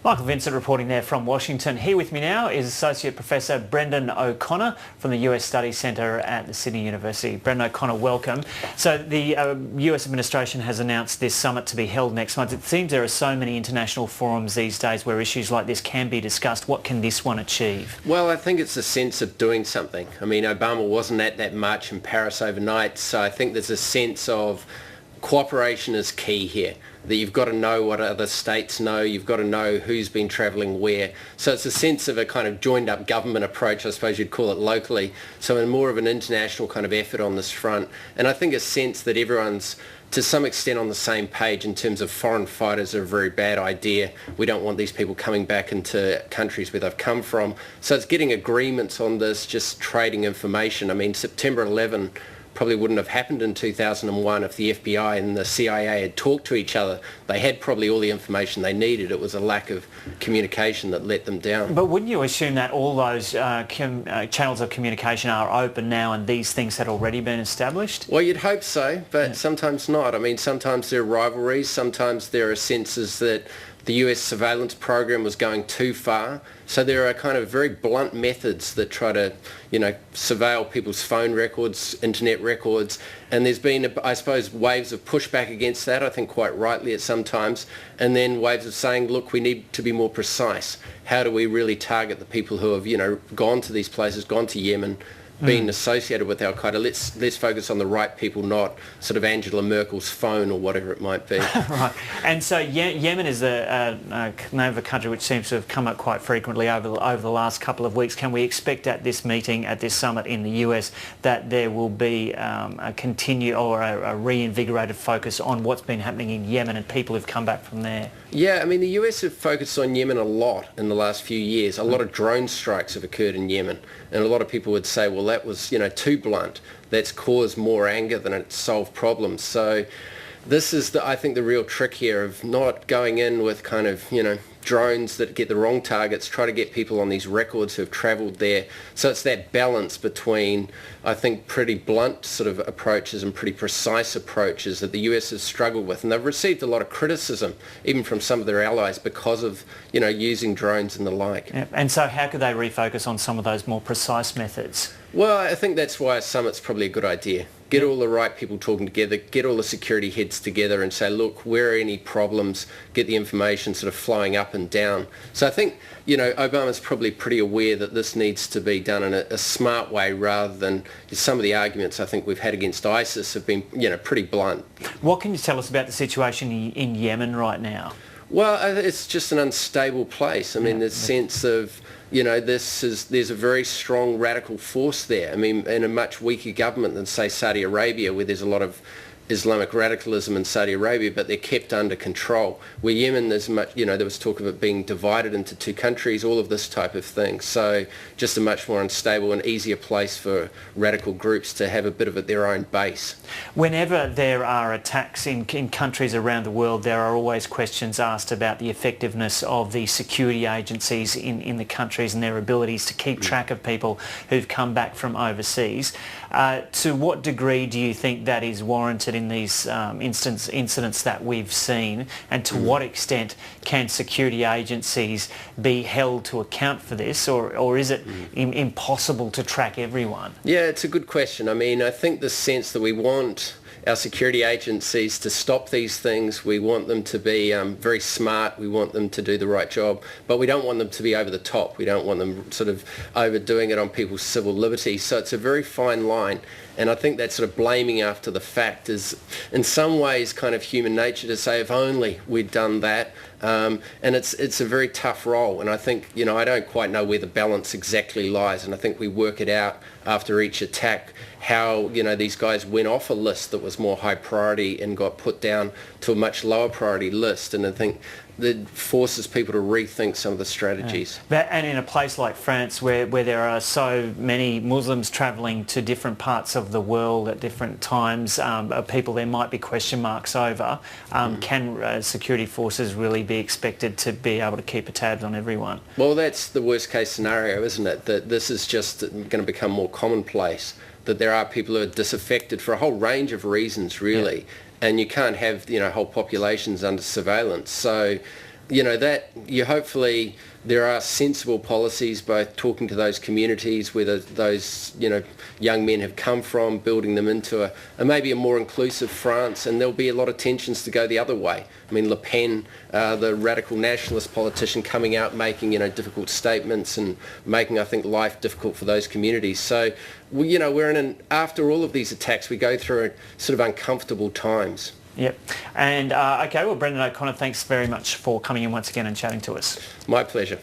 Michael Vincent reporting there from Washington. Here with me now is Associate Professor Brendon O'Connor from the US Studies Centre at the Sydney University. Brendon O'Connor, welcome. So the US administration has announced this summit to be held next month. It seems there are so many international forums these days where issues like this can be discussed. What can this one achieve? Well, I think it's a sense of doing something. I mean, Obama wasn't at that march in Paris overnight, so I think there's a sense of cooperation is key here, that you've got to know what other states know, you've got to know who's been travelling where. So it's a sense of a kind of joined up government approach, I suppose you'd call it locally, so in more of an international kind of effort on this front. And I think a sense that everyone's to some extent on the same page in terms of foreign fighters are a very bad idea. We don't want these people coming back into countries where they've come from. So it's getting agreements on this, just trading information. I mean, September 11 probably wouldn't have happened in 2001 if the FBI and the CIA had talked to each other. They had probably all the information they needed. It was a lack of communication that let them down. But wouldn't you assume that all those channels of communication are open now and these things had already been established? Well, you'd hope so, but sometimes not. I mean, sometimes there are rivalries, sometimes there are senses that the US surveillance program was going too far. So there are kind of very blunt methods that try to, surveil people's phone records, internet records. And there's been, I suppose, waves of pushback against that, I think quite rightly at some times. And then waves of saying, look, we need to be more precise. How do we really target the people who have, gone to these places, gone to Yemen, being associated with Al-Qaeda? Let's focus on the right people, not sort of Angela Merkel's phone or whatever it might be. Right. And so Yemen is a name of a country which seems to have come up quite frequently over the last couple of weeks. Can we expect at this meeting, at this summit in the US, that there will be a continued or a reinvigorated focus on what's been happening in Yemen and people who've come back from there? Yeah, I mean, the US have focused on Yemen a lot in the last few years. A lot of drone strikes have occurred in Yemen. And a lot of people would say, well, that was, too blunt. That's caused more anger than it's solved problems. So this is, I think, the real trick here of not going in with kind of, drones that get the wrong targets, try to get people on these records who have travelled there. So it's that balance between, I think, pretty blunt sort of approaches and pretty precise approaches that the US has struggled with. And they've received a lot of criticism, even from some of their allies, because of, using drones and the like. Yeah. And so how could they refocus on some of those more precise methods? Well, I think that's why a summit's probably a good idea. Get all the right people talking together, get all the security heads together and say, look, where are any problems? Get the information sort of flowing up and down. So I think, Obama's probably pretty aware that this needs to be done in a smart way rather than some of the arguments I think we've had against ISIS have been, pretty blunt. What can you tell us about the situation in Yemen right now? Well, it's just an unstable place. I mean, the sense of, there's a very strong radical force there. I mean, in a much weaker government than, say, Saudi Arabia, where there's a lot of Islamic radicalism in Saudi Arabia, but they're kept under control. Where Yemen, there's much, there was talk of it being divided into two countries, all of this type of thing. So just a much more unstable and easier place for radical groups to have a bit of their own base. Whenever there are attacks in countries around the world, there are always questions asked about the effectiveness of the security agencies in the countries and their abilities to keep track of people who've come back from overseas. To what degree do you think that is warranted in these incidents that we've seen, and to what extent can security agencies be held to account for this, or is it impossible to track everyone? Yeah, it's a good question. I mean, I think the sense that we want our security agencies to stop these things, we want them to be very smart, we want them to do the right job, but we don't want them to be over the top. We don't want them sort of overdoing it on people's civil liberties. So it's a very fine line. And I think that sort of blaming after the fact is in some ways kind of human nature to say, if only we'd done that. And it's a very tough role. And I think, I don't quite know where the balance exactly lies. And I think we work it out after each attack, how, these guys went off a list that was more high priority and got put down to a much lower priority list. And I think that forces people to rethink some of the strategies. Yeah. And in a place like France where there are so many Muslims travelling to different parts of the world at different times, people there might be question marks over, can security forces really be expected to be able to keep a tabs on everyone? Well, that's the worst case scenario, isn't it? That this is just going to become more commonplace, that there are people who are disaffected for a whole range of reasons, really. Yeah. And you can't have, whole populations under surveillance. So you know, that you hopefully there are sensible policies, both talking to those communities where those, you know, young men have come from, building them into a maybe a more inclusive France, and there'll be a lot of tensions to go the other way. I mean, Le Pen, the radical nationalist politician, coming out making, you know, difficult statements and making, I think, life difficult for those communities. So, you know, after all of these attacks, we go through sort of uncomfortable times. Yep. And okay, well, Brendon O'Connor, thanks very much for coming in once again and chatting to us. My pleasure.